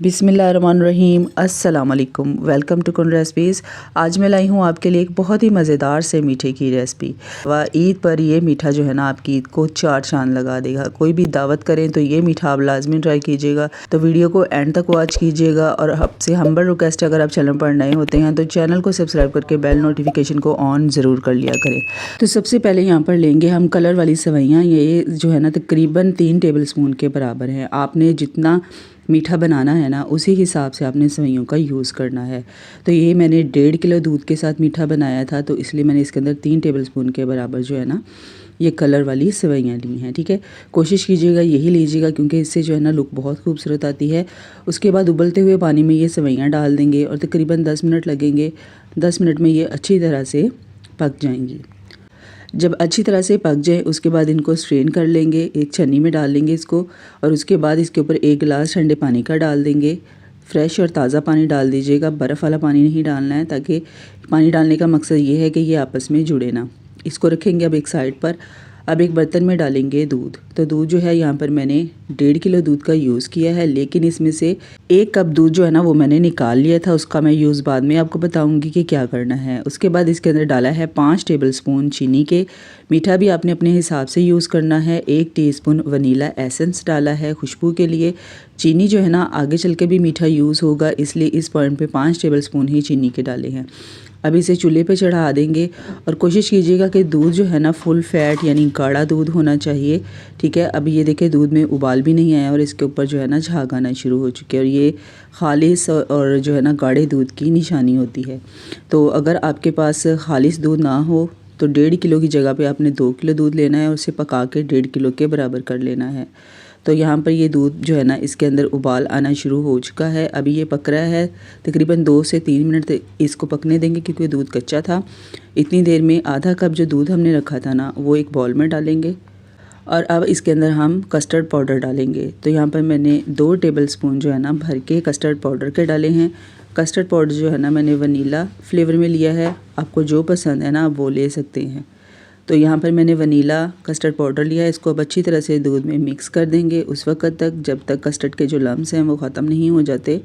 बिस्मिल्लाहिर्रहमानिर्रहीम, अस्सलाम वालेकुम। वेलकम टू कुन रेसिपीज़। आज मैं लाई हूँ आपके लिए एक बहुत ही मज़ेदार से मीठे की रेसिपी। वह ईद पर ये मीठा जो है ना आपकी ईद को चार चांद लगा देगा। कोई भी दावत करें तो ये मीठा आप लाजमी ट्राई कीजिएगा। तो वीडियो को एंड तक वॉच कीजिएगा और आपसे हम्बल रिक्वेस्ट है, अगर आप चैनल पर नए होते हैं तो चैनल को सब्सक्राइब करके बेल नोटिफिकेशन को ऑन ज़रूर कर लिया करें। तो सबसे पहले यहाँ पर लेंगे हम कलर वाली सेवइयाँ। ये जो है ना तकरीबन 3 टेबल स्पून के बराबर है। आपने जितना मीठा बनाना है ना उसी हिसाब से आपने सेवइयों का यूज़ करना है। तो ये मैंने 1.5 किलो दूध के साथ मीठा बनाया था, तो इसलिए मैंने इसके अंदर 3 टेबल स्पून के बराबर जो है ना ये कलर वाली सेवइयाँ ली हैं। ठीक है, कोशिश कीजिएगा यही लीजिएगा क्योंकि इससे जो है ना लुक बहुत खूबसूरत आती है। उसके बाद उबलते हुए पानी में ये सेवइयाँ डाल देंगे और तकरीबन 10 मिनट लगेंगे। 10 मिनट में ये अच्छी तरह से पक जाएंगी। जब अच्छी तरह से पक जाए उसके बाद इनको स्ट्रेन कर लेंगे, एक छन्नी में डाल लेंगे इसको और उसके बाद इसके ऊपर 1 गिलास ठंडे पानी का डाल देंगे। फ्रेश और ताज़ा पानी डाल दीजिएगा, बर्फ़ वाला पानी नहीं डालना है, ताकि पानी डालने का मकसद ये है कि ये आपस में जुड़े ना। इसको रखेंगे अब एक साइड पर। अब एक बर्तन में डालेंगे दूध। तो दूध जो है यहाँ पर मैंने 1.5 किलो दूध का यूज़ किया है, लेकिन इसमें से 1 कप दूध जो है ना वो मैंने निकाल लिया था। उसका मैं यूज़ बाद में आपको बताऊंगी कि क्या करना है। उसके बाद इसके अंदर डाला है 5 टेबल स्पून चीनी के। मीठा भी आपने अपने हिसाब से यूज़ करना है। 1 टीस्पून वनीला एसेंस डाला है खुशबू के लिए। चीनी जो है ना आगे चल के भी मीठा यूज़ होगा, इसलिए इस पॉइंट पे 5 टेबल स्पून ही चीनी के डाले हैं। अब इसे चूल्हे पे चढ़ा देंगे और कोशिश कीजिएगा कि दूध जो है ना फुल फैट यानी गाढ़ा दूध होना चाहिए। ठीक है, अब ये देखिए दूध में उबाल भी नहीं आया और इसके ऊपर जो है ना झाग आना शुरू हो चुके हैं और ये खालिस और जो है ना गाढ़े दूध की निशानी होती है। तो अगर आपके पास खालिस दूध ना हो तो 1.5 किलो की जगह पे आपने 2 किलो दूध लेना है और उसे पका के 1.5 किलो के बराबर कर लेना है। तो यहाँ पर ये दूध जो है ना इसके अंदर उबाल आना शुरू हो चुका है। अभी ये पक रहा है, तकरीबन 2 से 3 मिनट तक इसको पकने देंगे क्योंकि दूध कच्चा था। इतनी देर में आधा कप जो दूध हमने रखा था ना वो एक बाउल में डालेंगे और अब इसके अंदर हम कस्टर्ड पाउडर डालेंगे। तो यहाँ पर मैंने 2 टेबल स्पून जो है ना भर के कस्टर्ड पाउडर के डाले हैं। कस्टर्ड पाउडर जो है ना मैंने वनीला फ्लेवर में लिया है, आपको जो पसंद है ना आप वो ले सकते हैं। तो यहाँ पर मैंने वनीला कस्टर्ड पाउडर लिया है। इसको अब अच्छी तरह से दूध में मिक्स कर देंगे उस वक्त तक जब तक कस्टर्ड के जो लम्स हैं वो ख़त्म नहीं हो जाते।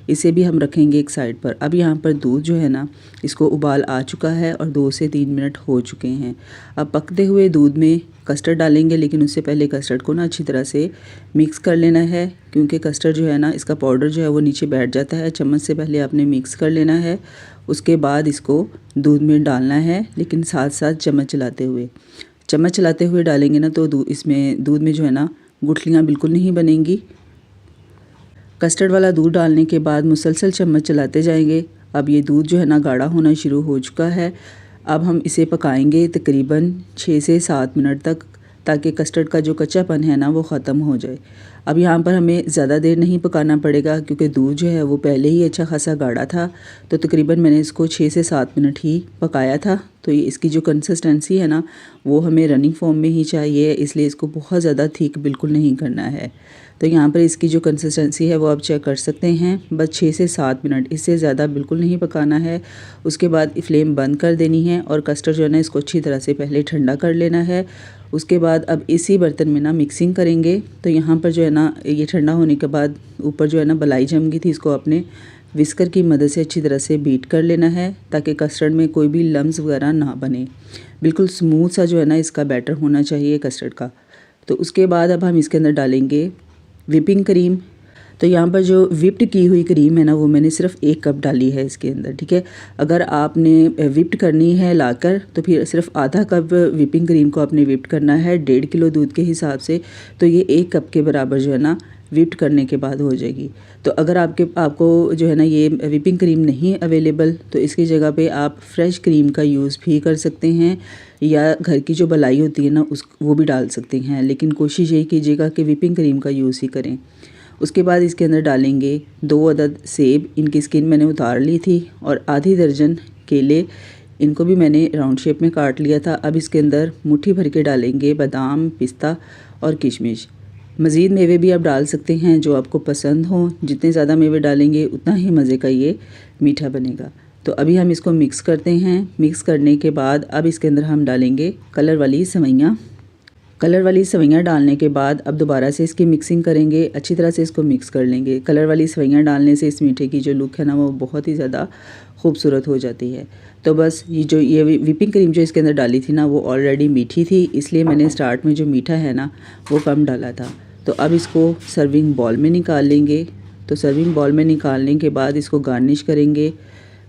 इसे भी हम रखेंगे एक साइड पर। अब यहाँ पर दूध जो है ना इसको उबाल आ चुका है और 2 से 3 मिनट हो चुके हैं। अब पकते हुए दूध में कस्टर्ड डालेंगे, लेकिन उससे पहले कस्टर्ड को ना अच्छी तरह से मिक्स कर लेना है क्योंकि कस्टर्ड जो है ना इसका पाउडर जो है वो नीचे बैठ जाता है। चम्मच से पहले आपने मिक्स कर लेना है, उसके बाद इसको दूध में डालना है, लेकिन साथ साथ चम्मच चलाते हुए डालेंगे ना तो इसमें दूध में जो है ना गुठलियाँ बिल्कुल नहीं बनेंगी। कस्टर्ड वाला दूध डालने के बाद मुसलसल चम्मच चलाते जाएंगे। अब ये दूध जो है ना गाढ़ा होना शुरू हो चुका है। अब हम इसे पकाएंगे तकरीबन 6 से 7 मिनट तक, ताकि कस्टर्ड का जो कच्चापन है ना वो ख़त्म हो जाए। अब यहाँ पर हमें ज़्यादा देर नहीं पकाना पड़ेगा क्योंकि दूध जो है वो पहले ही अच्छा खासा गाढ़ा था। तो तकरीबन मैंने इसको 6 से 7 मिनट ही पकाया था। तो ये इसकी जो कंसिस्टेंसी है ना वो हमें रनिंग फॉर्म में ही चाहिए, इसलिए इसको बहुत ज़्यादा थिक बिल्कुल नहीं करना है। तो यहाँ पर इसकी जो कंसिस्टेंसी है वो आप चेक कर सकते हैं। बस 6 से 7 मिनट, इससे ज़्यादा बिल्कुल नहीं पकाना है। उसके बाद फ्लेम बंद कर देनी है और कस्टर्ड जो है ना इसको अच्छी तरह से पहले ठंडा कर लेना है। उसके बाद अब इसी बर्तन में ना मिक्सिंग करेंगे। तो यहाँ पर जो है ना ये ठंडा होने के बाद ऊपर जो है ना बलाई जम गई थी, इसको अपने विस्कर की मदद से अच्छी तरह से बीट कर लेना है ताकि कस्टर्ड में कोई भी लम्स वगैरह ना बने। बिल्कुल स्मूथ सा जो है ना इसका बैटर होना चाहिए कस्टर्ड का। तो उसके बाद अब हम इसके अंदर डालेंगे विपिंग क्रीम। तो यहाँ पर जो विप्ड की हुई क्रीम है ना वो मैंने सिर्फ 1 कप डाली है इसके अंदर। ठीक है, अगर आपने विप्ड करनी है लाकर तो फिर सिर्फ आधा कप विपिंग क्रीम को आपने विप्ड करना है 1.5 किलो दूध के हिसाब से। तो ये 1 कप के बराबर जो है ना विप्ड करने के बाद हो जाएगी। तो अगर आपको जो है ना ये विपिंग क्रीम नहीं अवेलेबल तो इसकी जगह पे आप फ्रेश क्रीम का यूज़ भी कर सकते हैं या घर की जो मलाई होती है ना वो भी डाल सकते हैं, लेकिन कोशिश यही कीजिएगा कि विपिंग क्रीम का यूज़ ही करें। उसके बाद इसके अंदर डालेंगे 2 अदद सेब, इनकी स्किन मैंने उतार ली थी, और आधी दर्जन केले, इनको भी मैंने राउंड शेप में काट लिया था। अब इसके अंदर मुट्ठी भर के डालेंगे बादाम, पिस्ता और किशमिश। मज़ीद मेवे भी आप डाल सकते हैं जो आपको पसंद हों। जितने ज़्यादा मेवे डालेंगे उतना ही मज़े का ये मीठा बनेगा। तो अभी हम इसको मिक्स करते हैं। मिक्स करने के बाद अब इसके अंदर हम डालेंगे कलर वाली सेवइयाँ। कलर वाली सेवइयाँ डालने के बाद अब दोबारा से इसकी मिक्सिंग करेंगे, अच्छी तरह से इसको मिक्स कर लेंगे। कलर वाली सेवइयाँ डालने से इस मीठे की जो लुक है ना वो बहुत ही ज़्यादा खूबसूरत हो जाती है। तो बस ये व्हिपिंग क्रीम जो इसके अंदर डाली थी ना वो ऑलरेडी मीठी थी, इसलिए मैंने स्टार्ट में जो मीठा है ना वो कम डाला था। तो अब इसको सर्विंग बॉल में निकाल लेंगे। तो सर्विंग बॉल में निकालने के बाद इसको गार्निश करेंगे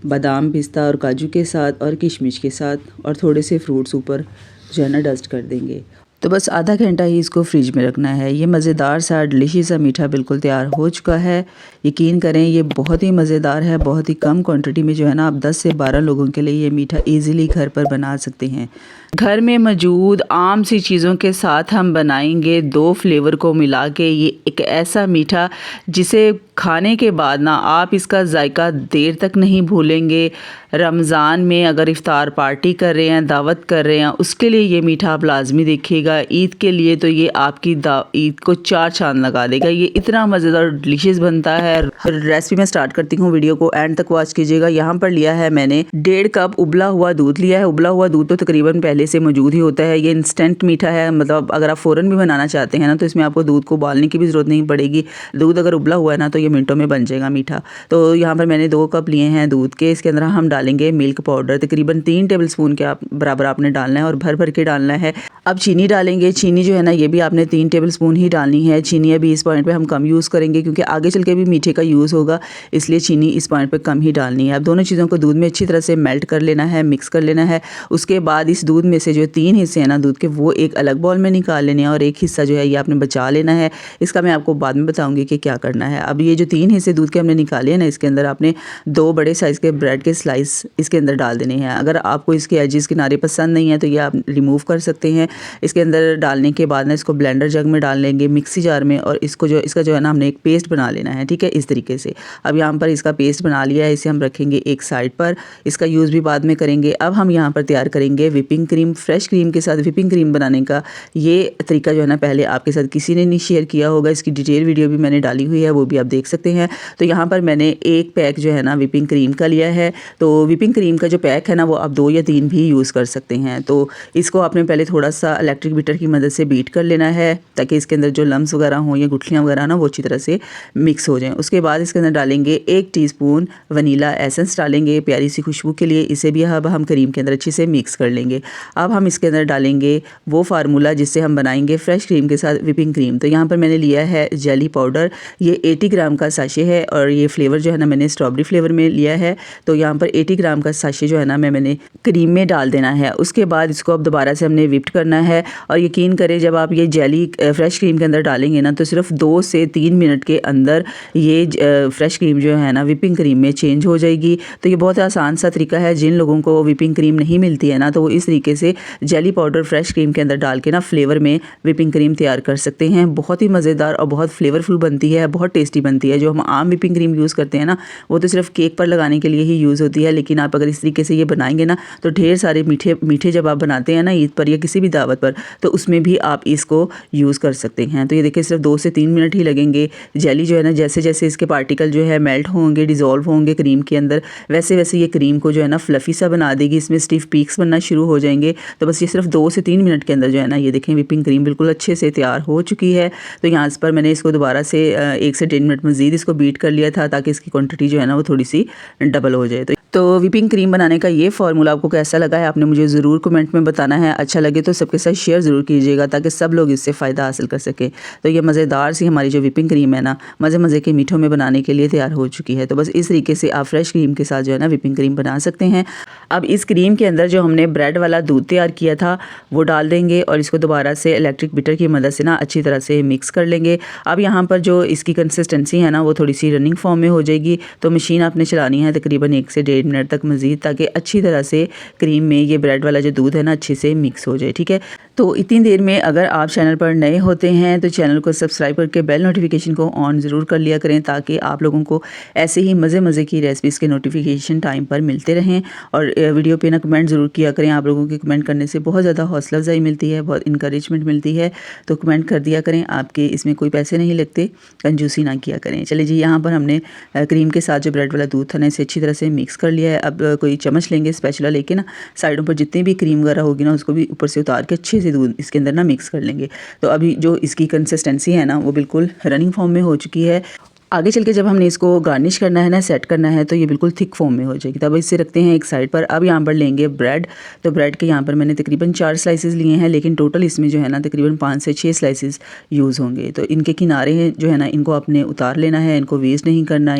बादाम, पिस्ता और काजू के साथ और किशमिश के साथ, और थोड़े से फ्रूट्स ऊपर जो है ना डस्ट कर देंगे। तो बस आधा घंटा ही इसको फ्रिज में रखना है। ये मज़ेदार सा डिलीशियस सा मीठा बिल्कुल तैयार हो चुका है। यकीन करें ये बहुत ही मज़ेदार है। बहुत ही कम क्वांटिटी में जो है ना आप 10 से 12 लोगों के लिए ये मीठा इजीली घर पर बना सकते हैं। घर में मौजूद आम सी चीज़ों के साथ हम बनाएंगे 2 फ्लेवर को मिला के ये एक ऐसा मीठा जिसे खाने के बाद ना आप इसका जायका देर तक नहीं भूलेंगे। रमज़ान में अगर इफ़्तार पार्टी कर रहे हैं, दावत कर रहे हैं, उसके लिए ये मीठा आप लाजमी देखिएगा। ईद के लिए तो ये आपकी ईद को 4 चाँद लगा देगा। ये इतना मज़ेदार डिलीशियस बनता है। रेसिपी में स्टार्ट करती हूँ, वीडियो को एंड तक वॉच कीजिएगा। यहाँ पर लिया है मैंने 1.5 कप उबला हुआ दूध लिया है। उबला हुआ दूध तो तकरीबन पहले से मौजूद ही होता है। ये इंस्टेंट मीठा है, मतलब अगर आप फ़ौरन भी बनाना चाहते हैं ना तो इसमें आपको दूध को उबालने की भी ज़रूरत नहीं पड़ेगी। दूध अगर उबला हुआ है ना तो ये मिनटों में बन जाएगा मीठा। तो यहाँ पर मैंने 2 कप लिए हैं दूध के। इसके अंदर हम डालेंगे मिल्क पाउडर, तकरीबन 3 टेबलस्पून के आप बराबर आपने डालना है और भर भर के डालना है। अब चीनी डालेंगे। चीनी जो है ना ये भी आपने 3 टेबलस्पून ही डालनी है। चीनी अभी इस पॉइंट पे हम कम यूज़ करेंगे क्योंकि आगे चल के भी मीठे का यूज़ होगा, इसलिए चीनी इस पॉइंट पे कम ही डालनी है। अब दोनों चीज़ों को दूध में अच्छी तरह से मेल्ट कर लेना है, मिक्स कर लेना है। उसके बाद इस दूध में से जो 3 हिस्से हैं ना दूध के वो एक अलग बाउल में निकाल लेने हैं और एक हिस्सा जो है ये आपने बचा लेना है। इसका मैं आपको बाद में बताऊँगी कि क्या करना है। अब ये जो 3 हिस्से दूध के हमने निकाले हैं ना इसके अंदर आपने 2 बड़े साइज़ के ब्रेड के स्लाइस इसके अंदर डाल देने हैं। अगर आपको इसके एजेस किनारे पसंद नहीं है तो ये आप रिमूव कर सकते हैं। इसके अंदर डालने के बाद ना इसको ब्लेंडर जग में डाल लेंगे, मिक्सी जार में, और इसको जो इसका जो है ना हमने एक पेस्ट बना लेना है, ठीक है, इस तरीके से। अब यहाँ पर इसका पेस्ट बना लिया है, इसे हम रखेंगे एक साइड पर, इसका यूज़ भी बाद में करेंगे। अब हम यहाँ पर तैयार करेंगे व्हिपिंग क्रीम। फ्रेश क्रीम के साथ व्हिपिंग क्रीम बनाने का ये तरीका जो है ना पहले आपके साथ किसी ने नहीं शेयर किया होगा। इसकी डिटेल वीडियो भी मैंने डाली हुई है, वो भी आप देख सकते हैं। तो यहाँ पर मैंने 1 पैक जो है ना व्हिपिंग क्रीम का लिया है। तो व्हिपिंग क्रीम का जो पैक है ना वो आप 2 या 3 भी यूज़ कर सकते हैं। तो इसको आपने पहले थोड़ा सा इलेक्ट्रिक बीटर की मदद से बीट कर लेना है ताकि इसके अंदर जो लम्स वगैरह हों या गुठलियाँ वगैरह ना वो अच्छी तरह से मिक्स हो जाएं। उसके बाद इसके अंदर डालेंगे 1 टीस्पून वनीला एसेंस डालेंगे प्यारी सी खुशबू के लिए। इसे भी अब हम क्रीम के अंदर अच्छे से मिक्स कर लेंगे। अब हम इसके अंदर डालेंगे वो फार्मूला जिससे हम बनाएंगे फ्रेश क्रीम के साथ व्हिपिंग क्रीम। तो यहाँ पर मैंने लिया है जेली पाउडर, ये 80 ग्राम का साशे है और ये फ्लेवर जो है ना मैंने स्ट्रॉबेरी फ्लेवर में लिया है। तो यहाँ पर 80 ग्राम का साशे जो है ना मैंने क्रीम में डाल देना है। उसके बाद इसको अब दोबारा से हमने व्हिप्ड करना है। और यकीन करें जब आप ये जेली फ्रेश क्रीम के अंदर डालेंगे ना तो सिर्फ 2 से 3 मिनट के अंदर ये फ्रेश क्रीम जो है ना व्हिपिंग क्रीम में चेंज हो जाएगी। तो ये बहुत आसान सा तरीका है। जिन लोगों को व्हिपिंग क्रीम नहीं मिलती है ना तो वो इस तरीके से जेली पाउडर फ्रेश क्रीम के अंदर डाल के ना फ्लेवर में व्हिपिंग क्रीम तैयार कर सकते हैं। बहुत ही मज़ेदार और बहुत फ्लेवरफुल बनती है, बहुत टेस्टी बनती है। जो हम आम व्हिपिंग क्रीम यूज़ करते हैं ना वो तो सिर्फ केक पर लगाने के लिए ही यूज़ होती है, लेकिन आप अगर इस तरीके से ये बनाएंगे ना तो ढेर सारे मीठे जब आप बनाते हैं ना ईद पर या किसी भी दावत पर तो उसमें भी आप इसको यूज़ कर सकते हैं। तो ये देखिए सिर्फ 2 से 3 मिनट ही लगेंगे। जेली जो है ना जैसे जैसे इसके पार्टिकल जो है मेल्ट होंगे, डिज़ोल्व होंगे क्रीम के अंदर, वैसे वैसे ये क्रीम को जो है ना फ्लफ़ी सा बना देगी। इसमें स्टिफ पीक्स बनना शुरू हो जाएंगे। तो बस ये सिर्फ 2 से 3 मिनट के अंदर जो है ना ये देखें व्हिपिंग क्रीम बिल्कुल अच्छे से तैयार हो चुकी है। तो यहाँ पर मैंने इसको दोबारा से 1 से 1.5 मिनट मज़ीद इसको बीट कर लिया था ताकि इसकी क्वान्टिटी जो है ना वो थोड़ी सी डबल हो जाए। तो व्हिपिंग क्रीम बनाने का ये फार्मूला आपको कैसा लगा है आपने मुझे ज़रूर कमेंट में बताना है। अच्छा लगे तो सबके साथ शेयर ज़रूर कीजिएगा ताकि सब लोग इससे फ़ायदा हासिल कर सकें। तो ये मज़ेदार सी हमारी जो व्हिपिंग क्रीम है ना मज़े के मीठों में बनाने के लिए तैयार हो चुकी है। तो बस इस तरीके से आप फ्रेश क्रीम के साथ जो है ना व्हिपिंग क्रीम बना सकते हैं। अब इस क्रीम के अंदर जो हमने ब्रेड वाला दूध तैयार किया था वो डाल देंगे और इसको दोबारा से इलेक्ट्रिक बीटर की मदद से ना अच्छी तरह से मिक्स कर लेंगे। अब यहाँ पर जो इसकी कंसिस्टेंसी है ना वो थोड़ी सी रनिंग फॉर्म में हो जाएगी। तो मशीन आपने चलानी है तकरीबन 1 से 1.5 मिनट तक मज़ीद ताकि अच्छी तरह से क्रीम में ये ब्रेड वाला जो दूध है ना अच्छे से मिक्स हो जाए, ठीक है। तो इतनी देर में अगर आप चैनल पर नए होते हैं तो चैनल को सब्सक्राइब करके बेल नोटिफिकेशन को ऑन ज़रूर कर लिया करें ताकि आप लोगों को ऐसे ही मज़े की रेसिपीज़ के नोटिफिकेशन टाइम पर मिलते रहें। और वीडियो पे ना कमेंट ज़रूर किया करें। आप लोगों के कमेंट करने से बहुत ज़्यादा हौसला अफजाई मिलती है, बहुत इंकरेजमेंट मिलती है। तो कमेंट कर दिया करें, आपके इसमें कोई पैसे नहीं लगते, कंजूसी ना किया करें। चलिए जी, यहाँ पर हमने क्रीम के साथ जो ब्रेड वाला दूध था ना इसे अच्छी तरह से मिक्स कर कर लिया है। अब कोई चम्मच लेंगे स्पैचुला लेके ना, साइडों पर जितनी भी क्रीम वगैरह होगी ना उसको भी ऊपर से उतार के अच्छे से दूध इसके अंदर ना मिक्स कर लेंगे। तो अभी जो इसकी कंसिस्टेंसी है ना वो बिल्कुल रनिंग फॉर्म में हो चुकी है। आगे चल के जब हमने इसको गार्निश करना है ना, सेट करना है, तो ये बिल्कुल थिक फॉर्म में हो जाएगी। तब इसे रखते हैं एक साइड पर। अब यहाँ पर लेंगे ब्रेड। तो ब्रेड के यहाँ पर मैंने तकरीबन 4 स्लाइसेस लिए हैं, लेकिन टोटल इसमें जो है ना तकरीबन 5 से 6 स्लाइसेस यूज़ होंगे। तो इनके किनारे हैं जो है ना इनको आपने उतार लेना है, इनको वेस्ट नहीं करना,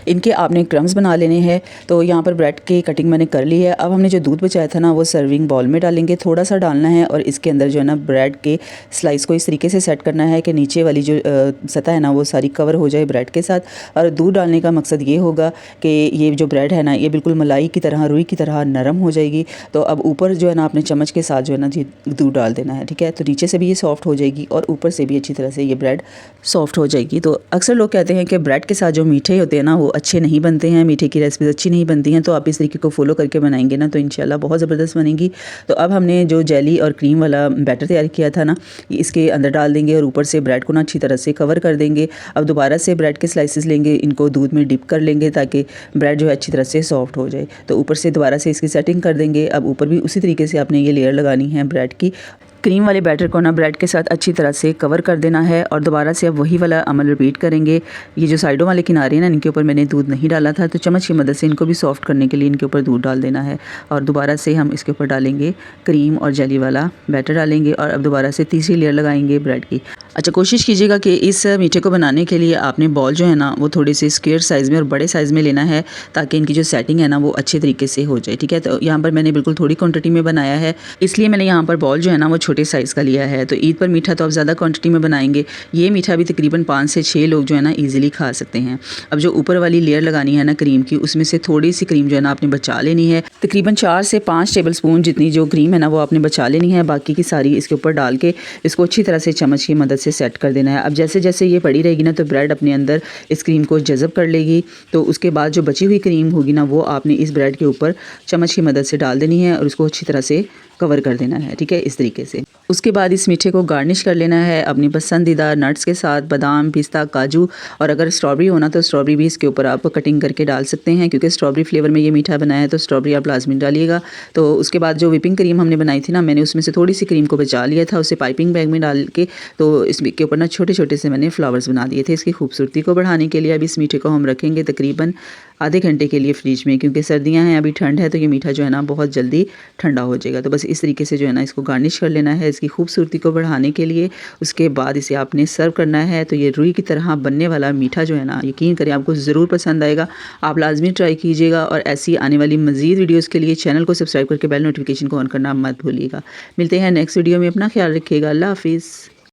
इनके आपने क्रम्स बना लेने हैं। तो यहाँ पर ब्रेड की कटिंग मैंने कर ली है। अब हमने जो दूध बचाया था ना वो सर्विंग बाउल में डालेंगे, थोड़ा सा डालना है और इसके अंदर जो है ना ब्रेड के स्लाइस को इस तरीके से सेट करना है कि नीचे वाली जो सतह है ना वो सारी कवर हो जाए ब्रेड के साथ। और दूध डालने का मकसद ये होगा कि ये जो ब्रेड है ना ये बिल्कुल मलाई की तरह, रुई की तरह नरम हो जाएगी। तो अब ऊपर जो है ना आपने चम्मच के साथ जो है ना दूध डाल देना है, ठीक है। तो नीचे से भी ये सॉफ्ट हो जाएगी और ऊपर से भी अच्छी तरह से ये ब्रेड सॉफ्ट हो जाएगी। तो अक्सर लोग कहते हैं कि ब्रेड के साथ जो मीठे होते हैं ना वो अच्छे नहीं बनते हैं, मीठे की रेसिपीज अच्छी नहीं बनती हैं। तो आप इस तरीके को फॉलो करके बनाएंगे ना तो इंशाल्लाह बहुत ज़बरदस्त बनेगी। तो अब हमने जो जेली और क्रीम वाला बैटर तैयार किया था ना इसके अंदर डाल देंगे और ऊपर से ब्रेड को ना अच्छी तरह से कवर कर देंगे। अब दोबारा से ब्रेड के स्लाइसेस लेंगे, इनको दूध में डिप कर लेंगे ताकि ब्रेड जो है अच्छी तरह से सॉफ्ट हो जाए। तो ऊपर से दोबारा से इसकी सेटिंग कर देंगे। अब ऊपर भी उसी तरीके से आपने ये लेयर लगानी है ब्रेड की। क्रीम वाले बैटर को ना ब्रेड के साथ अच्छी तरह से कवर कर देना है और दोबारा से अब वही वाला अमल रिपीट करेंगे। ये जो साइडों वाले किनारे हैं ना इनके ऊपर मैंने दूध नहीं डाला था, तो चम्मच की मदद से इनको भी सॉफ्ट करने के लिए इनके ऊपर दूध डाल देना है। और दोबारा से हम इसके ऊपर डालेंगे क्रीम और जेली वाला बैटर डालेंगे और अब दोबारा से तीसरी लेयर लगाएंगे ब्रेड की। अच्छा, कोशिश कीजिएगा कि इस मीठे को बनाने के लिए आपने बॉल जो है ना वो थोड़े से स्क्वायर साइज़ में और बड़े साइज़ में लेना है ताकि इनकी जो सेटिंग है ना वो अच्छे तरीके से हो जाए, ठीक है। तो यहाँ पर मैंने बिल्कुल थोड़ी क्वांटिटी में बनाया है, इसलिए मैंने यहाँ पर बॉल जो है ना वो छोटे साइज़ का लिया है। तो ईद पर मीठा तो आप ज़्यादा क्वांटिटी में बनाएंगे, ये मीठा भी तकरीबन 5 से 6 लोग जो है ना ईजिली खा सकते हैं। अब जो ऊपर वाली लेयर लगानी है ना क्रीम की, उसमें से थोड़ी सी क्रीम जो है ना आपने बचा लेनी है। तकरीबन 4 से 5 टेबल स्पून जितनी जो क्रीम है ना वो आपने बचा लेनी है। बाकी की सारी इसके ऊपर डाल के इसको अच्छी तरह से चम्मच की मदद से सेट कर देना है। अब जैसे जैसे ये पड़ी रहेगी ना तो ब्रेड अपने अंदर इस क्रीम को जज़ब कर लेगी। तो उसके बाद जो बची हुई क्रीम होगी ना वो आपने इस ब्रेड के ऊपर चम्मच की मदद से डाल देनी है और उसको अच्छी तरह से कवर कर देना है, ठीक है, इस तरीके से। उसके बाद इस मीठे को गार्निश कर लेना है अपनी पसंदीदा नट्स के साथ, बादाम, पिस्ता, काजू, और अगर स्ट्रॉबेरी होना तो स्ट्रॉबेरी भी इसके ऊपर आप कटिंग करके डाल सकते हैं क्योंकि स्ट्रॉबेरी फ्लेवर में ये मीठा बनाया है तो स्ट्रॉबेरी आप लाजमी डालिएगा। तो उसके बाद जो व्हिपिंग क्रीम हमने बनाई थी ना, मैंने उसमें से थोड़ी सी क्रीम को बचा लिया था, उसे पाइपिंग बैग में डाल के तो इसके ऊपर ना छोटे छोटे से मैंने फ्लावर्स बना दिए थे। इसकी खूबसूरती को बढ़ाने के लिए अब इस मीठे को हम रखेंगे तकरीबन आधे घंटे के लिए फ्रिज में, क्योंकि सर्दियां हैं, अभी ठंड है तो ये मीठा जो है ना बहुत जल्दी ठंडा हो जाएगा। तो बस इस तरीके से जो है ना इसको गार्निश कर लेना है इसकी खूबसूरती को बढ़ाने के लिए। उसके बाद इसे आपने सर्व करना है। तो ये रुई की तरह बनने वाला मीठा जो है ना, यकीन करें आपको ज़रूर पसंद आएगा, आप लाजमी ट्राई कीजिएगा। और ऐसी आने वाली मज़ीद वीडियोज़ के लिए चैनल को सब्सक्राइब करके बेल नोटिफिकेशन को ऑन करना मत भूलिएगा। मिलते हैं नेक्स्ट वीडियो में, अपना ख्याल रखिएगा, अल्लाह हाफिज़।